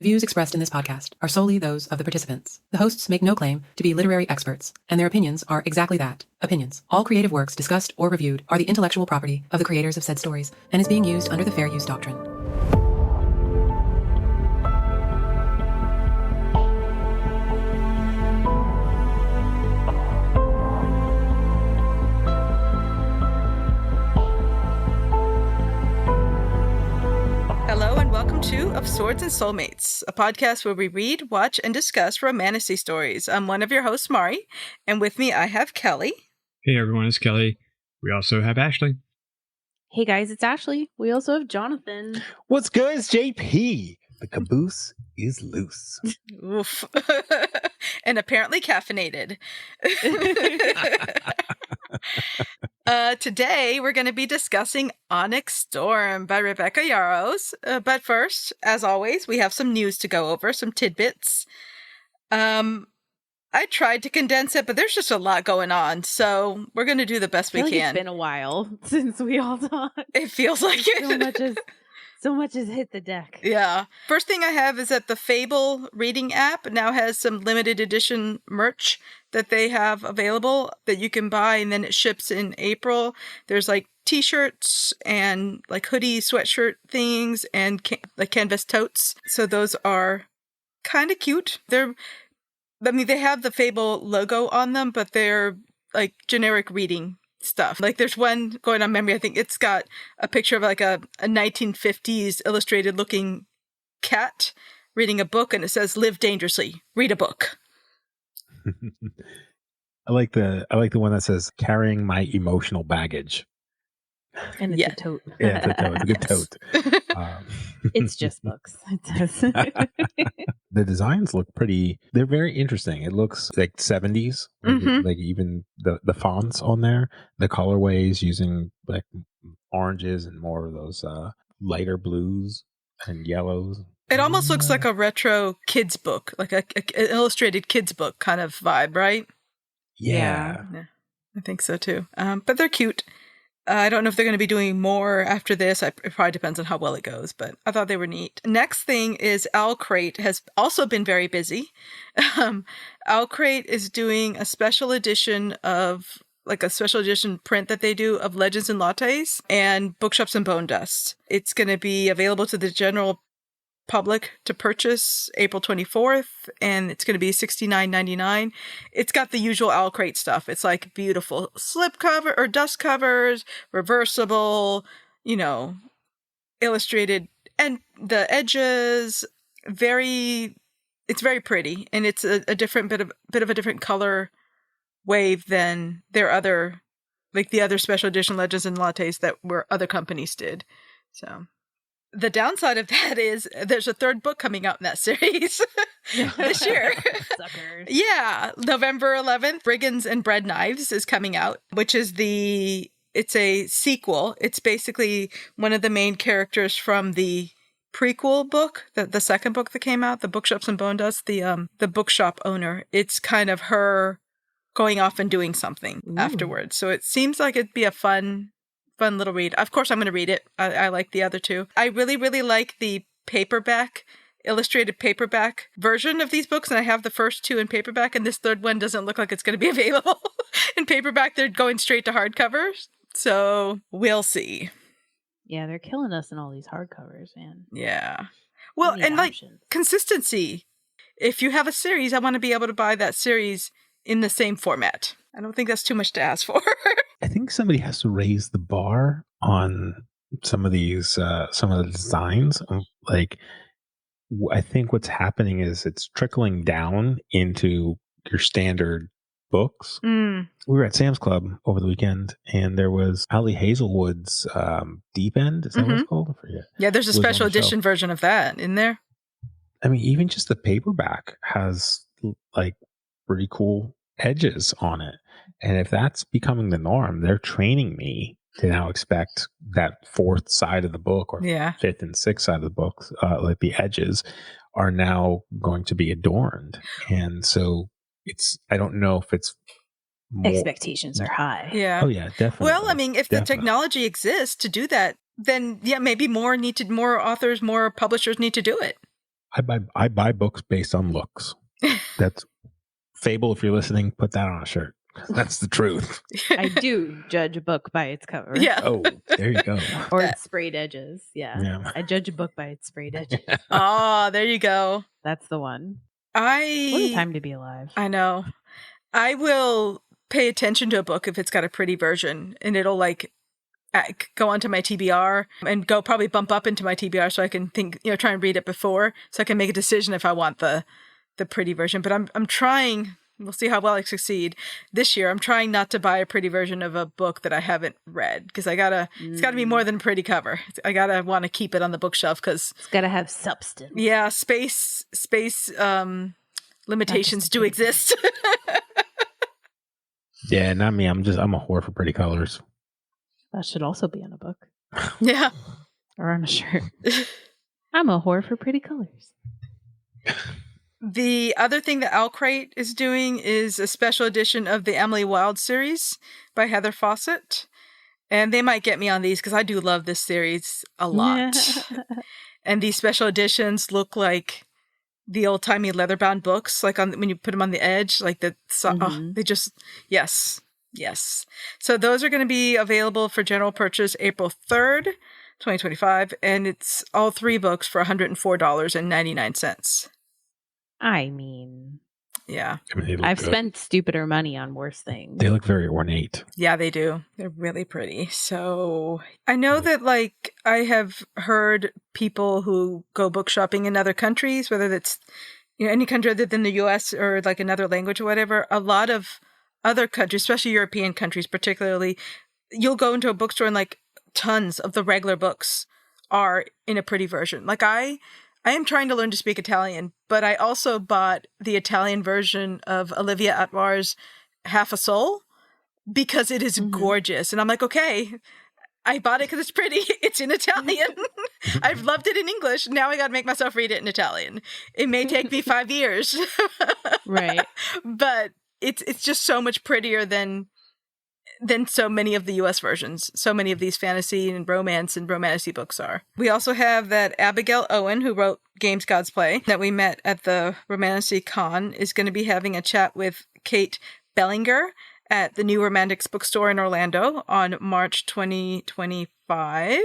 Views expressed in this podcast are solely those of the participants. The hosts make no claim to be literary experts, and their opinions are exactly that, opinions. All creative works discussed or reviewed are the intellectual property of the creators of said stories and is being used under the fair use doctrine. Of Swords and Soulmates, a podcast where we read, watch, and discuss romantasy stories. I'm one of your hosts, Mari, and with me I have Kelly. Hey everyone, it's Kelly. We also have Ashley. Hey guys, it's Ashley. We also have Jonathan. What's good? It's JP. The caboose is loose. Oof. And apparently caffeinated. Today, we're going to be discussing Onyx Storm by Rebecca Yarros. But first, as always, we have some news to go over, some tidbits. I tried to condense it, but there's just a lot going on. So we're going to do the best we can. It's been a while since we all talked. It feels like it. So much has hit the deck. Yeah. First thing I have is that the Fable reading app now has some limited edition merch that they have available that you can buy, and then it ships in April. There's like t-shirts and like hoodie, sweatshirt things, and like canvas totes. So those are kind of cute. They have the Fable logo on them, but they're like generic reading stuff. Like there's one going on memory. I think it's got a picture of like a 1950s illustrated looking cat reading a book, and it says "Live dangerously, read a book." I like the one that says "carrying my emotional baggage." And it's a tote. Yeah, it's a tote. It's a good tote. It's just books. It says. The designs look pretty. They're very interesting. It looks like 70s. Like even the fonts on there, the colorways using like oranges and more of those lighter blues and yellows. It almost looks like a retro kids book, like an illustrated kids book kind of vibe, right? Yeah, I think so too. But they're cute. I don't know if they're going to be doing more after this. It probably depends on how well it goes, but I thought they were neat. Next thing is Owlcrate has also been very busy. Owlcrate is doing a special edition of, like a special edition print that they do of Legends and Lattes and Bookshops and Bone Dust. It's going to be available to the general public to purchase April 24th, and it's going to be $69.99. It's got the usual Owlcrate stuff. It's like beautiful slip cover or dust covers, reversible, illustrated, and the edges it's very pretty, and it's a different bit of a different color wave than their other, like the other special edition Legends and Lattes that other companies did. So the downside of that is there's a third book coming out in that series this year. Suckers. Yeah. November 11th, Brigands and Bread Knives is coming out, which is it's a sequel. It's basically one of the main characters from the prequel book, the second book that came out, the Bookshops and Bone Dust, the bookshop owner. It's kind of her going off and doing something afterwards. So it seems like it'd be a fun little read. Of course, I'm going to read it. I like the other two. I really, really like the illustrated paperback version of these books, and I have the first two in paperback, and this third one doesn't look like it's going to be available in paperback. They're going straight to hardcovers, so we'll see. Yeah, they're killing us in all these hardcovers, man. Yeah. Well, and like consistency. If you have a series, I want to be able to buy that series in the same format. I don't think that's too much to ask for. I think somebody has to raise the bar on some of these, some of the designs. Like, I think what's happening is it's trickling down into your standard books. We were at Sam's Club over the weekend, and there was Ali Hazelwood's Deep End. Is that what it's called? I forget. Yeah, there's a special edition version of that in there. I mean, even just the paperback has like pretty cool edges on it. And if that's becoming the norm, they're training me to now expect that fourth side of the book or fifth and sixth side of the book, like the edges are now going to be adorned. And so I don't know if it's more, expectations are high. Yeah. Oh yeah, definitely. Well, I mean, if the technology exists to do that, then yeah, maybe more authors, more publishers need to do it. I buy books based on looks. That's Fable. If you're listening, put that on a shirt. That's the truth. I do judge a book by its cover. Yeah. Oh, there you go. Or its sprayed edges. Yeah. Yeah. I judge a book by its sprayed edges. Oh, there you go. That's the one. What What a time to be alive. I know. I will pay attention to a book if it's got a pretty version, and it'll like go onto my TBR and go probably bump up into my TBR so I can think, try and read it before so I can make a decision if I want the pretty version. But I'm trying. We'll see how well I succeed this year. I'm trying not to buy a pretty version of a book that I haven't read because it's got to be more than a pretty cover. I gotta want to keep it on the bookshelf because it's got to have substance. Yeah, space limitations do exist. Yeah, not me. I'm a whore for pretty colors. That should also be on a book Yeah, or on a shirt. I'm a whore for pretty colors. The other thing that Owlcrate is doing is a special edition of the Emily Wilde series by Heather Fawcett. And they might get me on these because I do love this series a lot. And these special editions look like the old-timey leather-bound books, like when you put them on the edge, like they just, yes. So those are going to be available for general purchase April 3rd, 2025. And it's all 3 books for $104.99. I mean, yeah. I've spent stupider money on worse things. They look very ornate. Yeah, they do. They're really pretty. So I know that like I have heard people who go book shopping in other countries, whether that's any country other than the US or like another language or whatever, a lot of other countries, especially European countries particularly, you'll go into a bookstore and like tons of the regular books are in a pretty version. Like I am trying to learn to speak Italian, but I also bought the Italian version of Olivia Atwar's Half a Soul because it is gorgeous. And I'm like, okay, I bought it because it's pretty. It's in Italian. I've loved it in English. Now I got to make myself read it in Italian. It may take me 5 years. Right. But it's just so much prettier than so many of the US versions. So many of these fantasy and romance and romantasy books are. We also have that Abigail Owen, who wrote Games Gods Play, that we met at the Romantasy Con, is going to be having a chat with Kate Bellinger at the New Romantics bookstore in Orlando on March 2025.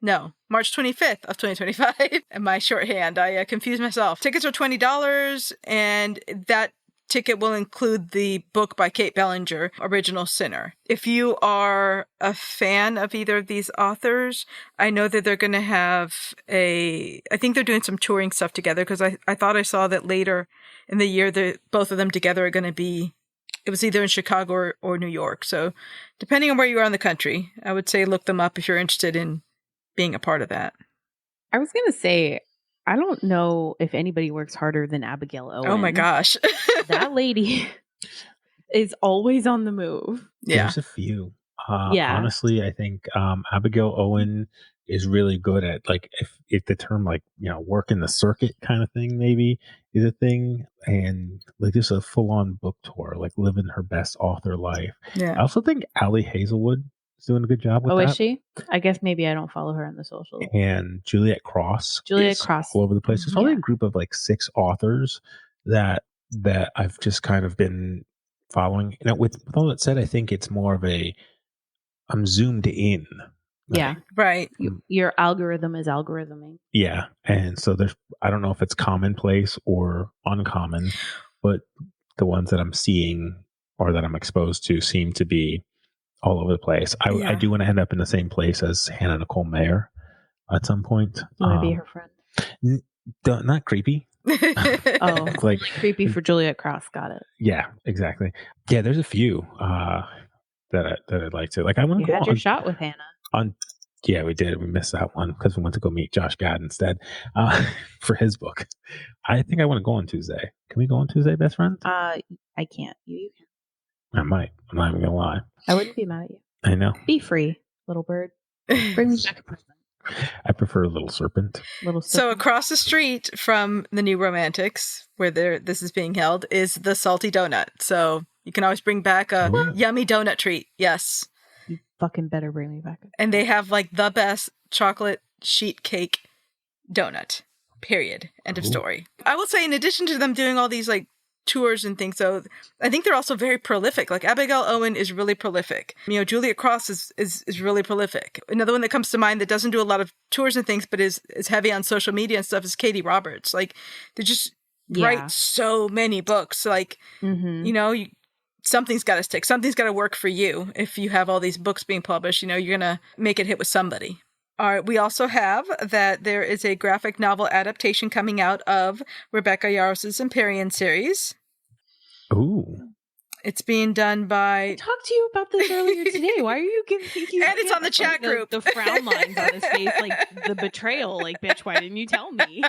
No, March 25th of 2025. And my shorthand, I confused myself. Tickets are $20, and that ticket will include the book by Kate Bellinger, Original Sinner. If you are a fan of either of these authors, I know that they're going to have I think they're doing some touring stuff together because I thought I saw that later in the year that both of them together are going to be, it was either in Chicago or New York. So depending on where you are in the country, I would say look them up if you're interested in being a part of that. I was going to say, I don't know if anybody works harder than Abigail Owen. Oh my gosh. That lady is always on the move. Yeah. There's a few. Yeah. Honestly, I think Abigail Owen is really good at, like, if the term, like, work in the circuit kind of thing maybe is a thing, and like just a full-on book tour, like living her best author life. Yeah. I also think Allie Hazelwood is doing a good job with that. Oh, is she? I guess maybe I don't follow her on the socials. And Juliet Cross. Juliet Cross. All over the place. There's probably a group of like 6 authors that I've just kind of been following. With all that said, I think it's more of I'm zoomed in. Yeah. Right. Your algorithm is algorithming. Yeah. And so I don't know if it's commonplace or uncommon, but the ones that I'm seeing or that I'm exposed to seem to be all over the place. I do want to end up in the same place as Hannah Nicole Mayer at some point. You want to be her friend? Not creepy. Oh, like creepy for Juliet Cross. Got it. Yeah, exactly. Yeah, there's a few that I'd like to. Like, I want to You go had your shot with Hannah. Yeah, we did. We missed that one because we went to go meet Josh Gad instead for his book. I think I want to go on Tuesday. Can we go on Tuesday, best friend? I can't. You can. I might. I'm not even gonna lie. I wouldn't be mad at you. I know. Be free, little bird. Bring me back a present. I prefer Little Serpent. So across the street from the New Romantics, where this is being held, is the Salty Donut. So you can always bring back a yummy donut treat. Yes. You fucking better bring me back. And they have like the best chocolate sheet cake donut. Period. End of Ooh. story. I will say, in addition to them doing all these like tours and things, though, I think they're also very prolific. Like Abigail Owen is really prolific. You know, Juliet Cross is really prolific. Another one that comes to mind that doesn't do a lot of tours and things, but is heavy on social media and stuff is Katie Roberts. Like they just write so many books. Like, you know, something's got to stick. Something's got to work for you. If you have all these books being published, you know, you're going to make it hit with somebody. All right, we also have that there is a graphic novel adaptation coming out of Rebecca Yarros' Empyrean series. Ooh. It's being done by... I talked to you about this earlier today. Why are you giving me... And it's on the chat group. The frown lines on his face, like the betrayal. Like, bitch, why didn't you tell me?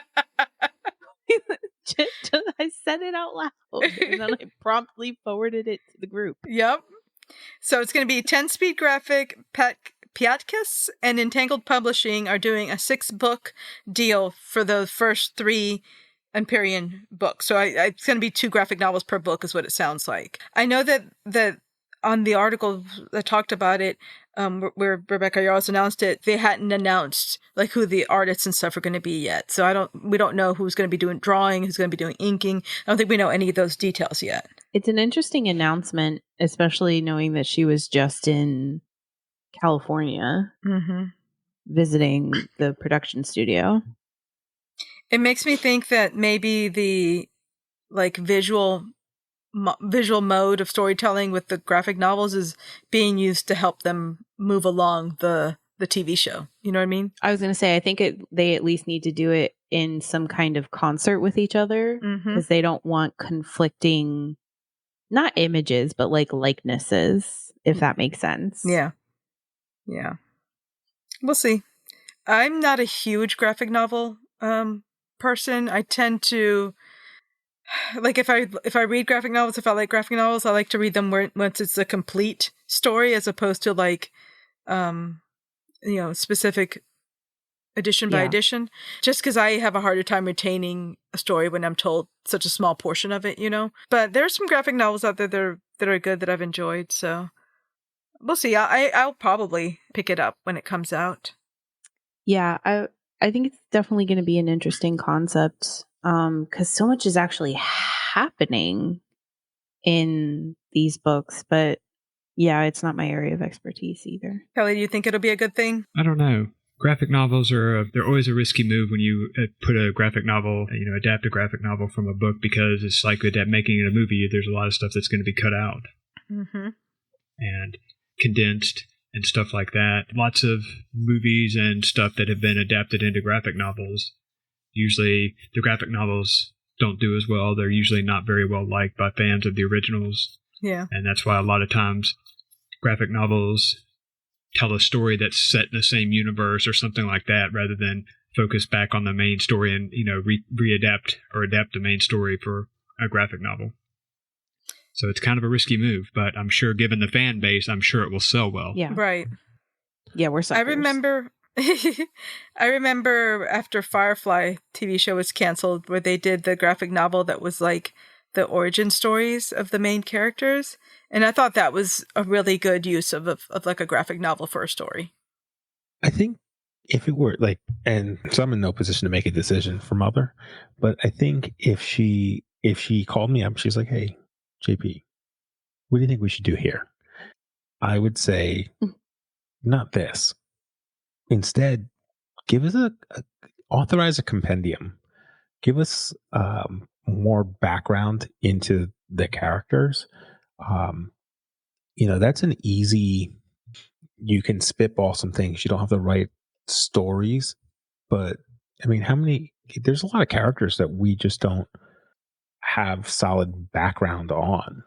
I said it out loud. And then I promptly forwarded it to the group. Yep. So it's going to be 10-speed graphic... Piatkus and Entangled Publishing are doing a 6-book deal for the first 3 Empyrean books. So it's going to be 2 graphic novels per book is what it sounds like. I know that on the article that talked about it, where Rebecca Yarros announced it, they hadn't announced like who the artists and stuff are going to be yet. So we don't know who's going to be doing drawing, who's going to be doing inking. I don't think we know any of those details yet. It's an interesting announcement, especially knowing that she was just in California visiting the production studio. It makes me think that maybe the like visual mode of storytelling with the graphic novels is being used to help them move along the TV show. You know what I mean? I was going to say, I think they at least need to do it in some kind of concert with each other because they don't want conflicting, not images, but like likenesses, if that makes sense. Yeah. Yeah. We'll see. I'm not a huge graphic novel person. I tend to like if I read graphic novels, if I like graphic novels, I like to read them once it's a complete story as opposed to like specific edition by edition. Just because I have a harder time retaining a story when I'm told such a small portion of it, you know. But there's some graphic novels out there that are good that I've enjoyed, so we'll see. I'll probably pick it up when it comes out. Yeah, I think it's definitely going to be an interesting concept because so much is actually happening in these books. But yeah, it's not my area of expertise either. Kelly, do you think it'll be a good thing? I don't know. Graphic novels they're always a risky move when you put a graphic novel, adapt a graphic novel from a book because it's like making it a movie. There's a lot of stuff that's going to be cut out. And condensed and stuff like that. Lots of movies and stuff that have been adapted into graphic novels. Usually the graphic novels don't do as well. They're usually not very well liked by fans of the originals. Yeah. And that's why a lot of times graphic novels tell a story that's set in the same universe or something like that rather than focus back on the main story and, readapt or adapt the main story for a graphic novel. So it's kind of a risky move, but I'm sure given the fan base, I'm sure it will sell well. Yeah. Right. Yeah, we're suckers. I remember after Firefly TV show was canceled where they did the graphic novel that was like the origin stories of the main characters. And I thought that was a really good use of like a graphic novel for a story. I think if it were like, and so I'm in no position to make a decision for Mother, but I think if she called me up, she's like, "Hey, JP, what do you think we should do here?" I would say, not this. Instead, give us authorize a compendium. Give us more background into the characters. That's an easy. You can spitball some things. You don't have to write stories, but I mean, there's a lot of characters that we just don't have solid background on.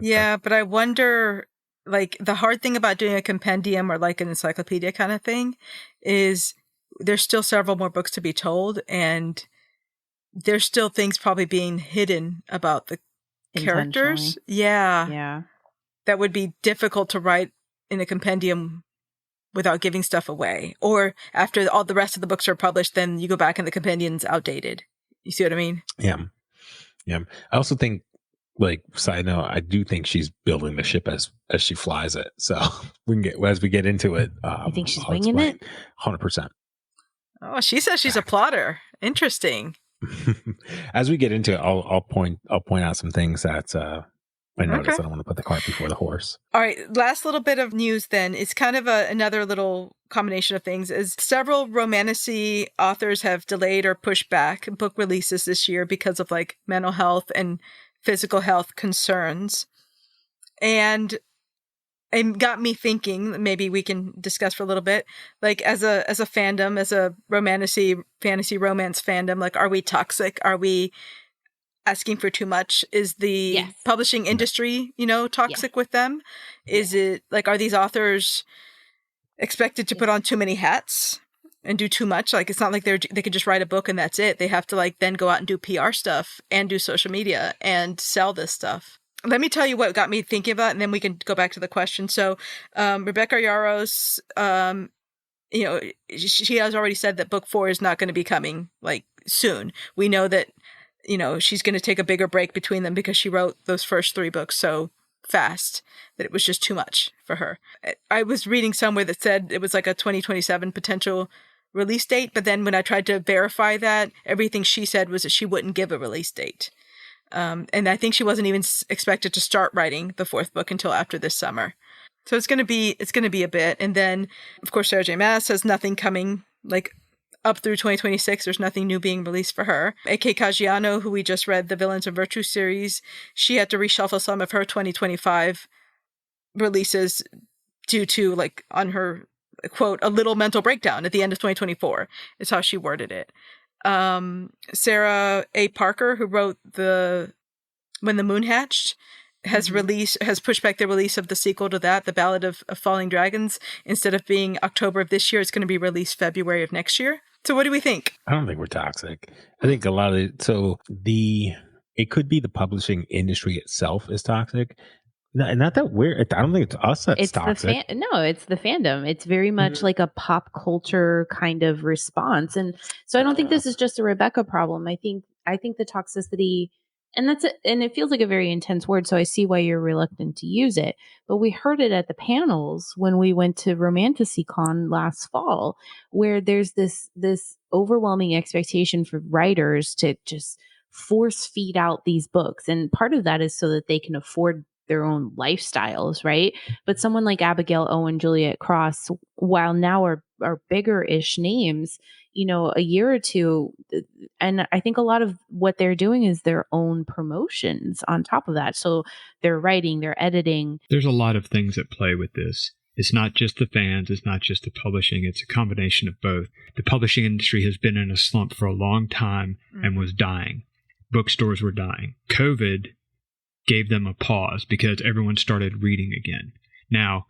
Yeah, but I wonder, like, the hard thing about doing a compendium or like an encyclopedia kind of thing is there's still several more books to be told, and there's still things probably being hidden about the characters. Yeah. That would be difficult to write in a compendium without giving stuff away. Or after all the rest of the books are published, then you go back and the compendium's outdated. You see what I mean? Yeah. I also think, like, side note, I do think she's building the ship as she flies it. So as we get into it, I think she's winging it. 100%. Oh, she says she's a plotter. Interesting. As we get into it, I'll point out some things that I noticed. I don't want to put the cart before the horse. All right, last little bit of news then. It's kind of another little combination of things. Is several romantasy authors have delayed or pushed back book releases this year because of like mental health and physical health concerns. And it got me thinking, maybe we can discuss for a little bit, like as a fandom, as a romantasy, fantasy romance fandom, like, are we toxic? Are we asking for too much? Is the publishing industry, toxic with them? Is it like, are these authors expected to put on too many hats and do too much? Like, it's not like they could just write a book and that's it. They have to like then go out and do PR stuff and do social media and sell this stuff. Let me tell you what got me thinking about it, and then we can go back to the question. So, Rebecca Yarros, she has already said that book 4 is not going to be coming like soon. We know that, she's going to take a bigger break between them because she wrote those first 3 books so fast that it was just too much for her. I was reading somewhere that said it was like a 2027 potential release date, but then when I tried to verify that, everything she said was that she wouldn't give a release date. And I think she wasn't even expected to start writing the 4th book until after this summer. So it's going to be a bit. And then, of course, Sarah J. Maas has nothing coming like up through 2026. There's nothing new being released for her. A.K. Caggiano, who we just read the Villains of Virtue series, she had to reshuffle some of her 2025 releases due to, like, on her, quote, a little mental breakdown at the end of 2024 is how she worded it. Sarah A. Parker, who wrote When the Moon Hatched, has pushed back the release of the sequel to that, The Ballad of Falling Dragons. Instead of being October of this year, it's going to be released February of next year. So what do we think? I don't think we're toxic. I think a lot of it, it could be the publishing industry itself is toxic. Not that we're, I don't think it's us that's toxic. It's the fandom. It's very much like a pop culture kind of response. And so I don't think this is just a Rebecca problem. I think the toxicity, and and it feels like a very intense word, so I see why you're reluctant to use it. But we heard it at the panels when we went to Romantasy Con last fall, where there's this overwhelming expectation for writers to just force feed out these books. And part of that is so that they can afford their own lifestyles, right? But someone like Abigail Owen, Juliet Cross, while now are bigger-ish names, a year or two, and I think a lot of what they're doing is their own promotions on top of that. So they're writing, they're editing. There's a lot of things at play with this. It's not just the fans, it's not just the publishing, it's a combination of both. The publishing industry has been in a slump for a long time and was dying. Bookstores were dying. COVID gave them a pause because everyone started reading again. Now,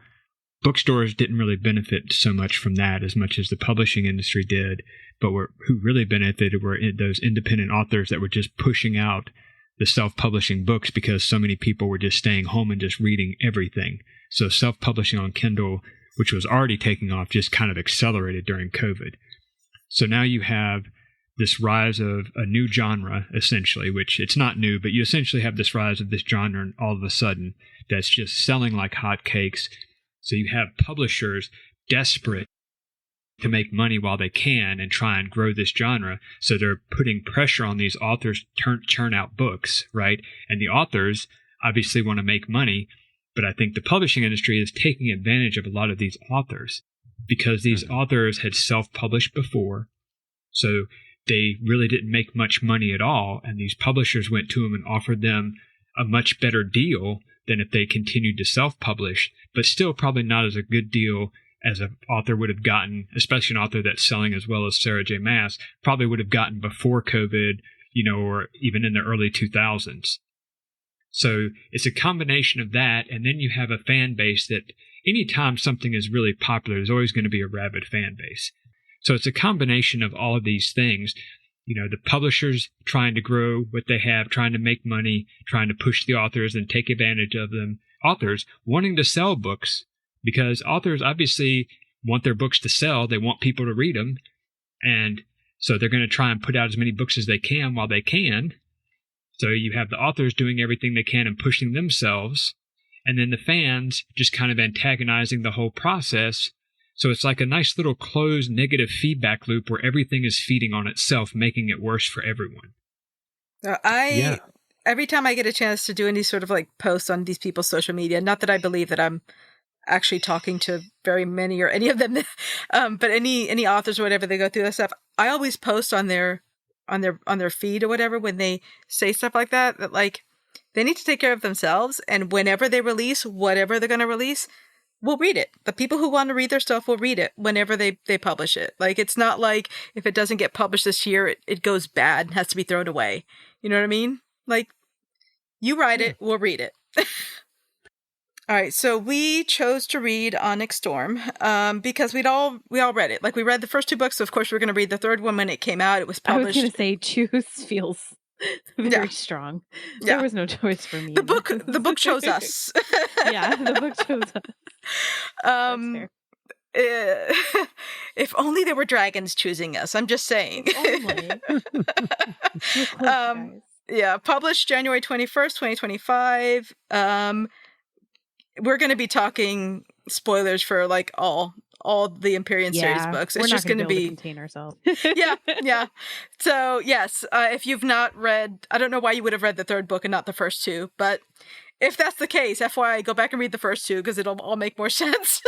bookstores didn't really benefit so much from that as much as the publishing industry did, but who really benefited were those independent authors that were just pushing out the self-publishing books because so many people were just staying home and just reading everything. So self-publishing on Kindle, which was already taking off, just kind of accelerated during COVID. So now you have this rise of a new genre, essentially, which it's not new, but you essentially have this rise of this genre all of a sudden that's just selling like hotcakes. So you have publishers desperate to make money while they can and try and grow this genre. So they're putting pressure on these authors to churn out books, right? And the authors obviously want to make money, but I think the publishing industry is taking advantage of a lot of these authors because these authors had self-published before. So they really didn't make much money at all, and these publishers went to them and offered them a much better deal than if they continued to self-publish, but still probably not as a good deal as an author would have gotten, especially an author that's selling as well as Sarah J. Maas, probably would have gotten before COVID, or even in the early 2000s. So it's a combination of that, and then you have a fan base that anytime something is really popular, there's always going to be a rabid fan base. So it's a combination of all of these things. The publishers trying to grow what they have, trying to make money, trying to push the authors and take advantage of them. Authors wanting to sell books because authors obviously want their books to sell. They want people to read them. And so they're going to try and put out as many books as they can while they can. So you have the authors doing everything they can and pushing themselves. And then the fans just kind of antagonizing the whole process So it's like a nice little closed negative feedback loop where everything is feeding on itself, making it worse for everyone. Every time I get a chance to do any sort of like posts on these people's social media, not that I believe that I'm actually talking to very many or any of them, but any authors or whatever, they go through that stuff. I always post on their feed or whatever when they say stuff like that like they need to take care of themselves, and whenever they release whatever they're going to release, we'll read it. The people who want to read their stuff will read it whenever they publish it. Like, it's not like if it doesn't get published this year, it goes bad and has to be thrown away. You know what I mean? Like, you write it, we'll read it. All right, so we chose to read Onyx Storm because we all read it. Like, we read the first two books, so of course we're going to read the third one when it came out. It was published. I was going to say choose feels very strong. Yeah. There was no choice for me. The book chose us. Yeah, the book chose us. That's fair. If only there were dragons choosing us. I'm just saying. Yeah, published January 21st, 2025. We're going to be talking spoilers for like all the Empyrean series books. It's just going to be contain ourselves. yeah. So yes, if you've not read, I don't know why you would have read the third book and not the first two, but if that's the case, FYI, go back and read the first two because it'll all make more sense.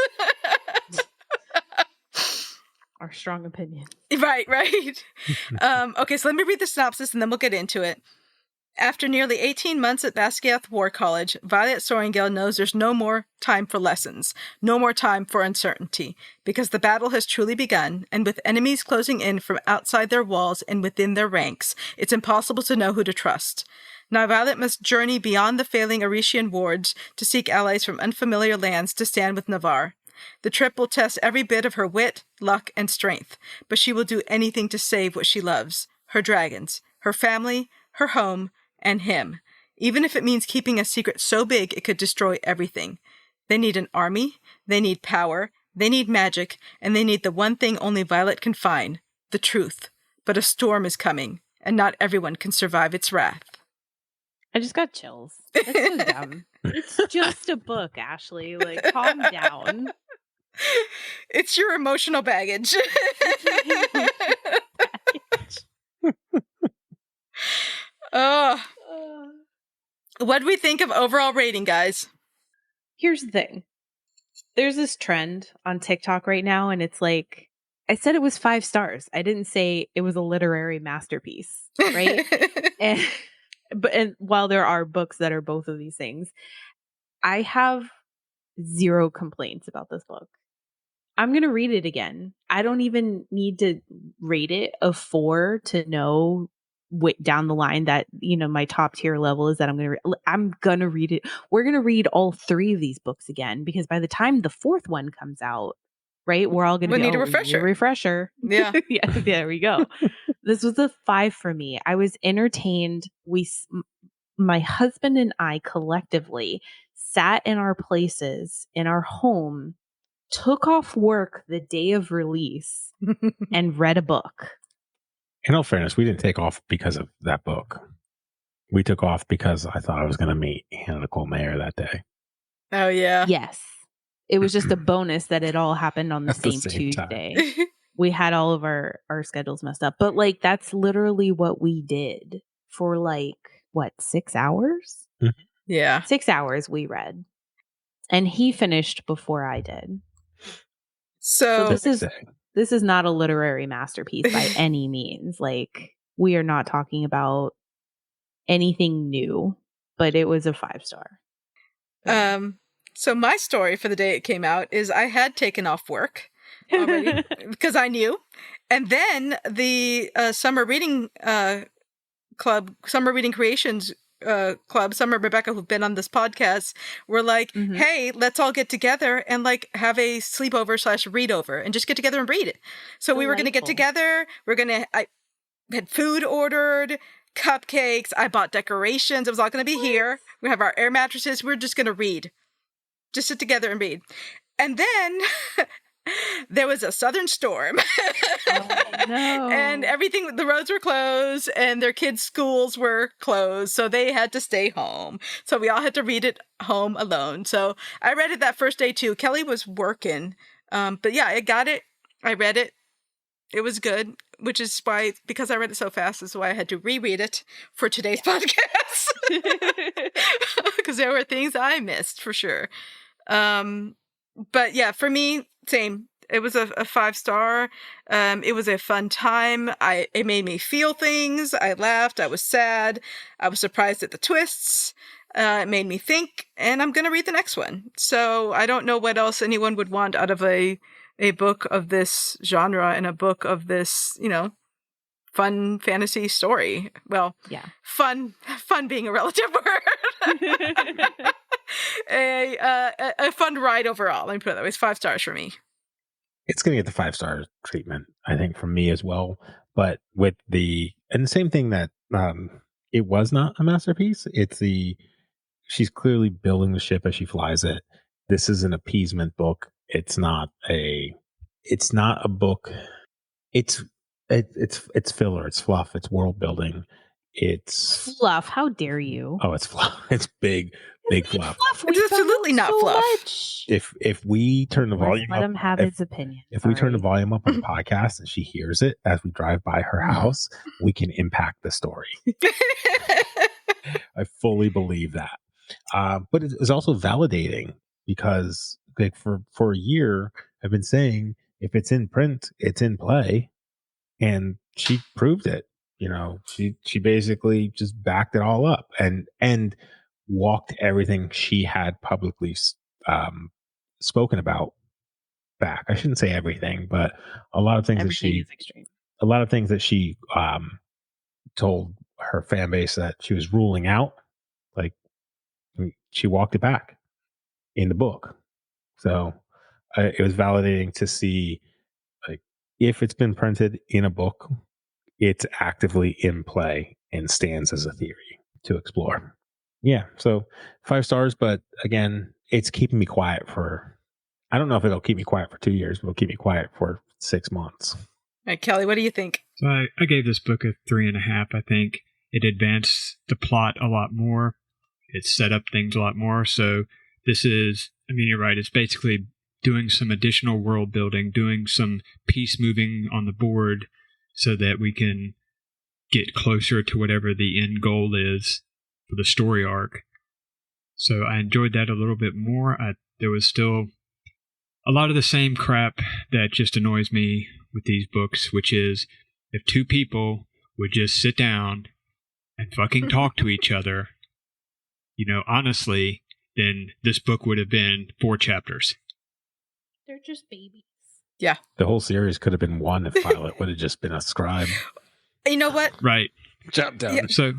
Our strong opinion. Right. Okay, so let me read the synopsis and then we'll get into it. After nearly 18 months at Basgiath War College, Violet Soaringale knows there's no more time for lessons, no more time for uncertainty, because the battle has truly begun, and with enemies closing in from outside their walls and within their ranks, it's impossible to know who to trust. Now Violet must journey beyond the failing Arician wards to seek allies from unfamiliar lands to stand with Navarre. The trip will test every bit of her wit, luck, and strength, but she will do anything to save what she loves, her dragons, her family, her home, and him, even if it means keeping a secret so big it could destroy everything. They need an army, they need power, they need magic, and they need the one thing only Violet can find, the truth. But a storm is coming, and not everyone can survive its wrath. I just got chills. That's so dumb. It's just a book, Ashley. Like, calm down. It's your emotional baggage. What do we think of overall rating, guys? Here's the thing. There's this trend on TikTok right now, and it's like, I said it was 5 stars. I didn't say it was a literary masterpiece, right? and while there are books that are both of these things, I have 0 complaints about this book. I'm going to read it again. I don't even need to rate it a 4 to know down the line that, you know, my top tier level is that I'm going to read it. We're going to read all 3 of these books again, because by the time the 4th one comes out, right, we're all going to need a refresher. Yeah. Yeah, there we go. This was a 5 for me. I was entertained. My husband and I collectively sat in our places in our home, took off work the day of release, and read a book. In all fairness, we didn't take off because of that book. We took off because I thought I was going to meet Hannah Nicole Mayer that day. Oh, yeah. Yes. It was just a bonus that it all happened on the same Tuesday. We had all of our schedules messed up. But, like, that's literally what we did for, like, 6 hours? Mm-hmm. Yeah. 6 hours we read. And he finished before I did. So this is not a literary masterpiece by any means. Like, we are not talking about anything new, but it was a 5-star. So my story for the day it came out is I had taken off work already because I knew. And then the Summer Reading Club, Summer Reading Creations Club, Summer Rebecca, who've been on this podcast, were like, hey, let's all get together and like have a sleepover / read over and just get together and read it. So we were going to get together. I had food ordered, cupcakes. I bought decorations. It was all going to be here. We have our air mattresses. We're just going to read. Just sit together and read. And then there was a southern storm. Oh, no. And everything, the roads were closed and their kids' schools were closed. So they had to stay home. So we all had to read it home alone. So I read it that first day too. Kelly was working But yeah, I got it. I read it. It was good, which is why, because I read it so fast, is why I had to reread it for today's podcast. Because there were things I missed for sure. But yeah, for me, same. It was a 5-star. It was a fun time. It made me feel things. I laughed. I was sad. I was surprised at the twists. It made me think, and I'm going to read the next one. So I don't know what else anyone would want out of a book of this genre and a book of this, fun fantasy story. Well, Yeah. fun being a relative word. A fun ride overall. Let me put it that way. It's 5 stars for me. It's going to get the 5-star treatment, I think, from me as well. But with the same thing that it was not a masterpiece. She's clearly building the ship as she flies it. This is an appeasement book. It's not a book. It's filler. It's fluff. It's world building. It's Fluff. How dare you? Oh, it's fluff. It's big fluff. It's absolutely not fluff. Much. If we turn the volume Let up, him have his opinion. if we turn the volume up on the podcast and she hears it as we drive by her house, we can impact the story. I fully believe that. But it's also validating because like for a year, I've been saying if it's in print, it's in play. And she proved it. She basically just backed it all up and walked everything she had publicly spoken about back. I shouldn't say everything, but a lot of things Everything is extreme. a lot of things that she told her fan base that she was ruling out, like she walked it back in the book. So it was validating to see, like, if it's been printed in a book, it's actively in play and stands as a theory to explore. Yeah, so 5 stars, but again, it's keeping me quiet for, I don't know if it'll keep me quiet for 2 years, but it'll keep me quiet for 6 months. All right, Kelly, what do you think? So I gave this book a 3.5. I think it advanced the plot a lot more. It set up things a lot more. So this is, you're right. It's basically doing some additional world building, doing some piece moving on the board so that we can get closer to whatever the end goal is for the story arc. So I enjoyed that a little bit more. There was still a lot of the same crap that just annoys me with these books, which is if 2 people would just sit down and fucking talk to each other, honestly, then this book would have been 4 chapters. They're just babies. Yeah. The whole series could have been 1 if Violet would have just been a scribe. You know what? Right. Jump down. Yeah. So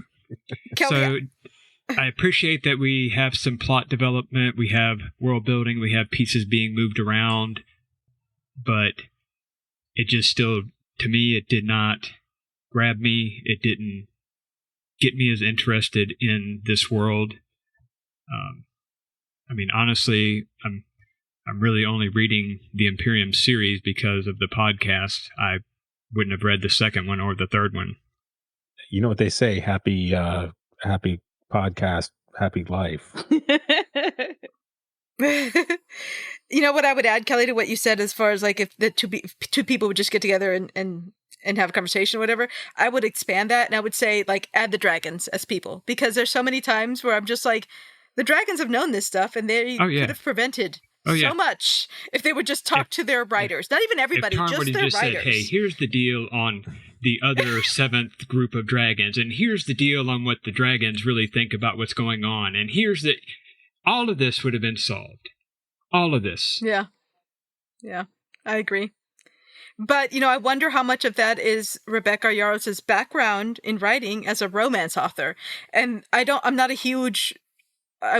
Kelly, I appreciate that we have some plot development, we have world building, we have pieces being moved around, but it just still, to me, it did not grab me. It didn't get me as interested in this world. Honestly, I'm really only reading the Empyrean series because of the podcast. I wouldn't have read the second one or the third one. You know what they say? Happy podcast, happy life. You know what I would add, Kelly, to what you said as far as like if the two people would just get together and have a conversation or whatever, I would expand that and I would say like add the dragons as people, because there's so many times where I'm just like, the dragons have known this stuff and they could have prevented so much if they would just talk to their writers. Not even everybody, just their writers. Said, hey, here's the deal on the other 7th group of dragons, and here's the deal on what the dragons really think about what's going on, and here's the... All of this would have been solved. All of this. Yeah. Yeah, I agree. But, I wonder how much of that is Rebecca Yarros' background in writing as a romance author. And I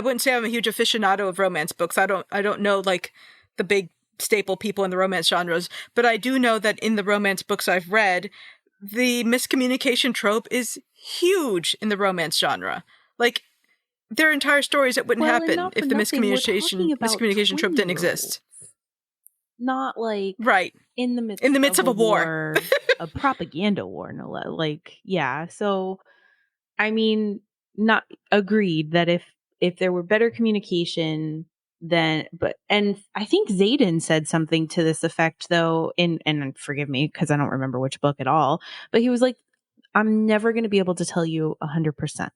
wouldn't say I'm a huge aficionado of romance books. I don't know like the big staple people in the romance genres, but I do know that in the romance books I've read, the miscommunication trope is huge in the romance genre. Like, there are entire stories that wouldn't happen if the miscommunication trope didn't exist. Not like in the midst of a war. A propaganda war, no less. Like, yeah. So, not agreed that if there were better communication, and I think Xaden said something to this effect though, and forgive me because I don't remember which book at all, but he was like, I'm never going to be able to tell you 100%.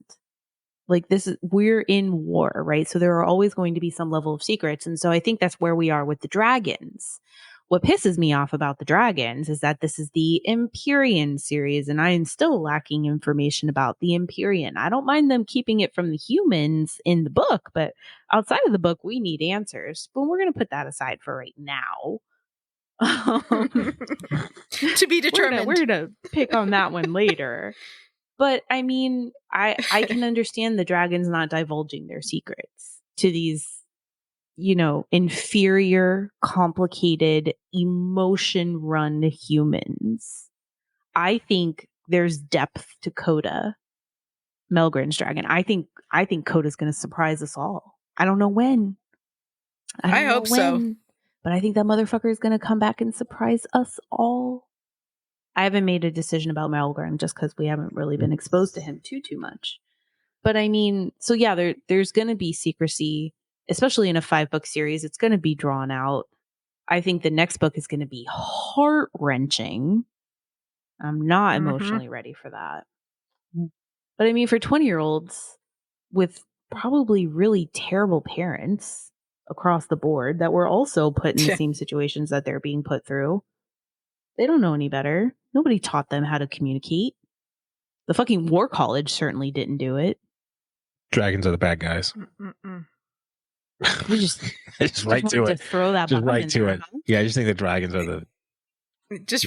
Like we're in war, right? So there are always going to be some level of secrets. And so I think that's where we are with the dragons. What pisses me off about the dragons is that this is the Empyrean series, and I am still lacking information about the Empyrean. I don't mind them keeping it from the humans in the book, but outside of the book, we need answers. But we're going to put that aside for right now. To be determined. We're going to pick on that one later. But I mean, I can understand the dragons not divulging their secrets to these, inferior, complicated, emotion-run humans. I think there's depth to Coda, Melgren's dragon. I think Coda's going to surprise us all. I don't know when. I hope so. But I think that motherfucker is going to come back and surprise us all. I haven't made a decision about Melgren just because we haven't really been exposed to him too much. But I mean, so yeah, there's going to be secrecy, especially in a 5-book series. It's going to be drawn out. I think the next book is going to be heart-wrenching. I'm not emotionally ready for that. But I mean, for 20-year-olds with probably really terrible parents across the board that were also put in the same situations that they're being put through, they don't know any better. Nobody taught them how to communicate. The fucking War College certainly didn't do it. Dragons are the bad guys. We just right to it. Throw that just right to it. Yeah, I just think the dragons are the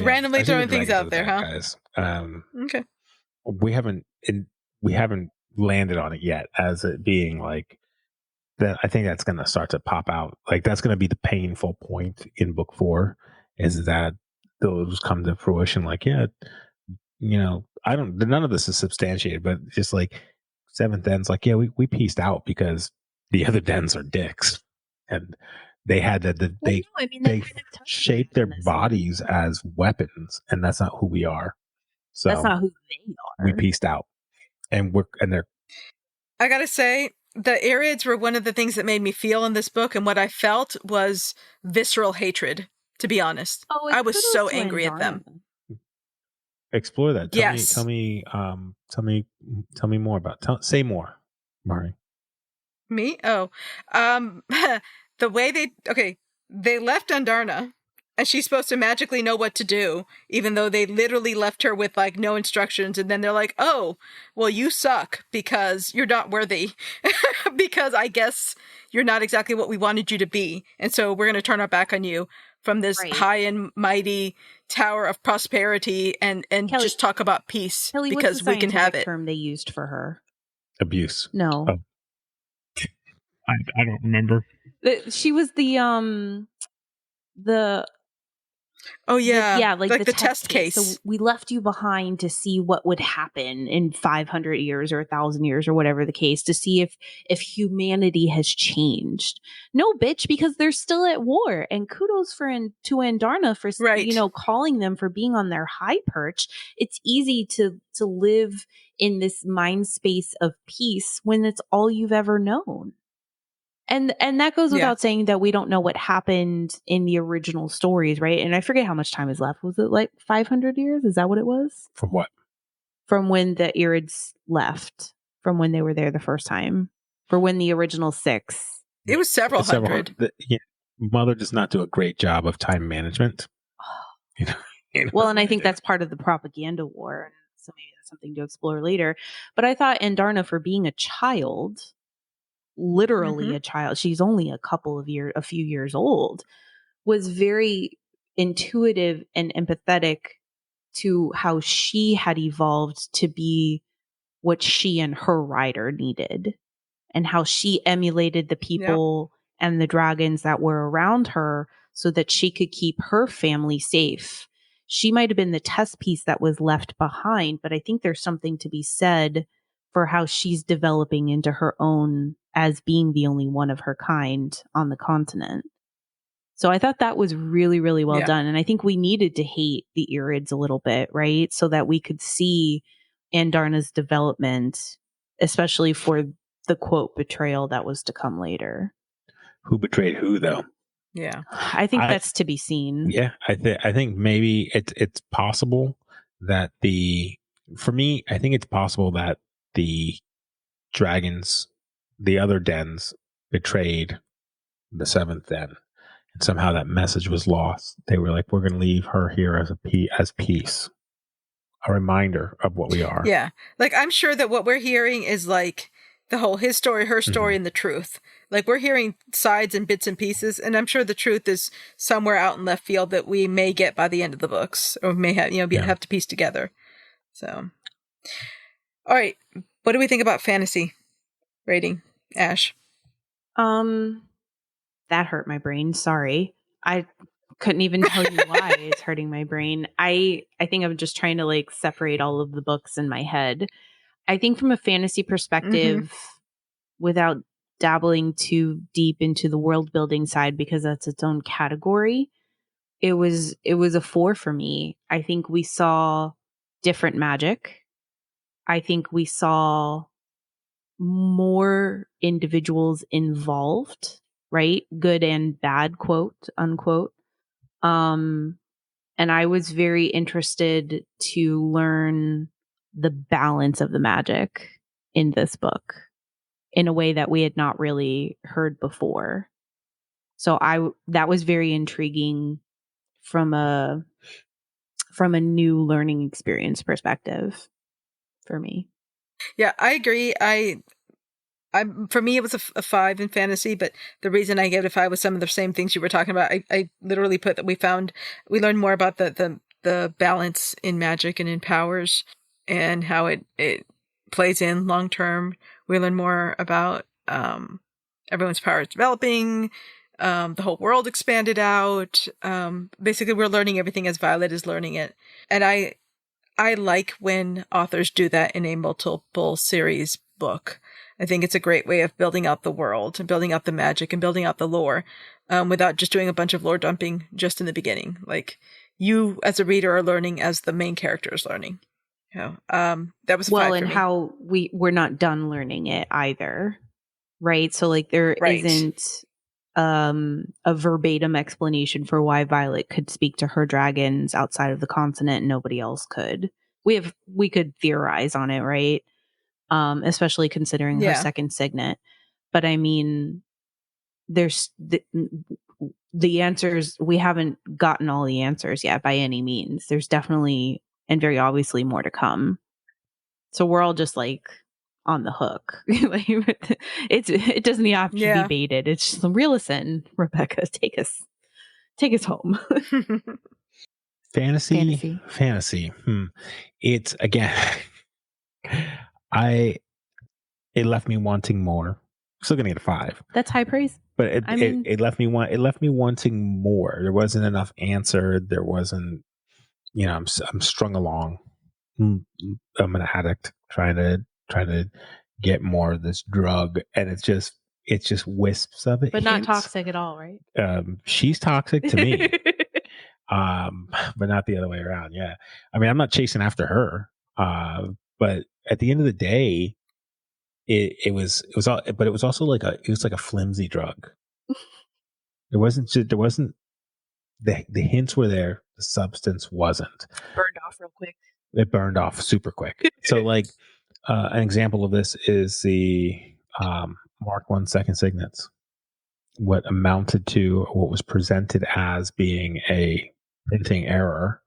randomly throwing things out there, huh? Guys. Okay. We haven't landed on it yet as it being like that. I think that's going to start to pop out. Like that's going to be the painful point in book 4 is that those come to fruition. Like, none of this is substantiated, but just like 7th Den's like, we pieced out because the other Dens are dicks, and they had they shaped their bodies as weapons, and that's not who we are. So that's not who they are. We pieced out, and they're. I gotta say, the Irids were one of the things that made me feel in this book, and what I felt was visceral hatred. To be honest, I was so angry at them. Explore that. Tell me more about. Say more, Mari. Me? Oh, the way they left Andarna, and she's supposed to magically know what to do, even though they literally left her with like no instructions. And then they're like, "Oh, well, you suck because you're not worthy, because I guess you're not exactly what we wanted you to be, and so we're going to turn our back on you." From this high and mighty tower of prosperity and Kelly, just talk about peace, Kelly, because we can have it. Term they used for her? Abuse. No. Oh. I don't remember. She was the like the test case. So we left you behind to see what would happen in 500 years or 1,000 years or whatever the case, to see if humanity has changed. No, bitch, because they're still at war. And kudos to Andarna for calling them for being on their high perch. It's easy to live in this mind space of peace when it's all you've ever known. And that goes without saying that we don't know what happened in the original stories, right? And I forget how much time is left. Was it like 500 years? Is that what it was? From what? From when the Irids left. From when they were there the first time. For when the original 6. It was several hundred. Mother does not do a great job of time management. Well, and I think that's part of the propaganda war. So maybe that's something to explore later. But I thought Andarna, for being a child... literally a child, she's only a few years old, was very intuitive and empathetic to how she had evolved to be what she and her rider needed, and how she emulated the people and the dragons that were around her so that she could keep her family safe. She might have been the test piece that was left behind, but I think there's something to be said for how she's developing into her own as being the only one of her kind on the continent. So I thought that was really, really well done. And I think we needed to hate the Irids a little bit, right? So that we could see Andarna's development, especially for the quote betrayal that was to come later. who betrayed who, though. Yeah. I think that's to be seen. Yeah, I think maybe it's possible that for me, I think it's possible that the dragons, the other dens, betrayed the seventh den, and somehow that message was lost. They were like, "We're going to leave her here as peace, a reminder of what we are." Yeah, like I'm sure that what we're hearing is like the whole his story, her story, and the truth. Like we're hearing sides and bits and pieces, and I'm sure the truth is somewhere out in left field that we may get by the end of the books, or may have have to piece together. So, all right, what do we think about fantasy rating, Ash? That hurt my brain. Sorry, I couldn't even tell you why it's hurting my brain. I think I'm just trying to like separate all of the books in my head. I think from a fantasy perspective, without dabbling too deep into the world building side, because that's its own category, it was a 4 for me. I think we saw different magic. I think we saw more individuals involved, right? Good and bad, quote unquote. And I was very interested to learn the balance of the magic in this book in a way that we had not really heard before. So that was very intriguing from a new learning experience perspective for me. Yeah, I agree. For me, it was a 5 in fantasy, but the reason I gave it a 5 was some of the same things you were talking about. I literally put that we learned more about the balance in magic and in powers and how it plays in long term. We learn more about everyone's powers developing, the whole world expanded out. Basically, we're learning everything as Violet is learning it. And I like when authors do that in a multiple series book. I think it's a great way of building out the world and building out the magic and building out the lore without just doing a bunch of lore dumping just in the beginning. Like you as a reader are learning as the main character is learning. That was well, and how we're not done learning it either, right? So like there isn't a verbatim explanation for why Violet could speak to her dragons outside of the continent and nobody else could. We could theorize on it, right? Especially considering her second signet. But I mean, there's the answers. We haven't gotten all the answers yet by any means. There's definitely and very obviously more to come. So we're all just like on the hook. It doesn't have to be baited. It's just listen, Rebecca, take us home. Fantasy. It's again. It left me wanting more. Still gonna get a 5. That's high praise. But it left me wanting more. There wasn't enough answer. There wasn't. I'm strung along. I'm an addict trying to get more of this drug, and it's just wisps of it. But not toxic at all, right? She's toxic to me. But not the other way around. Yeah. I mean, I'm not chasing after her. But at the end of the day, it was also like a flimsy drug. There wasn't the hints were there, the substance wasn't. Burned off real quick. It burned off super quick. So like an example of this is the Mark 1 second signets. What amounted to what was presented as being a printing error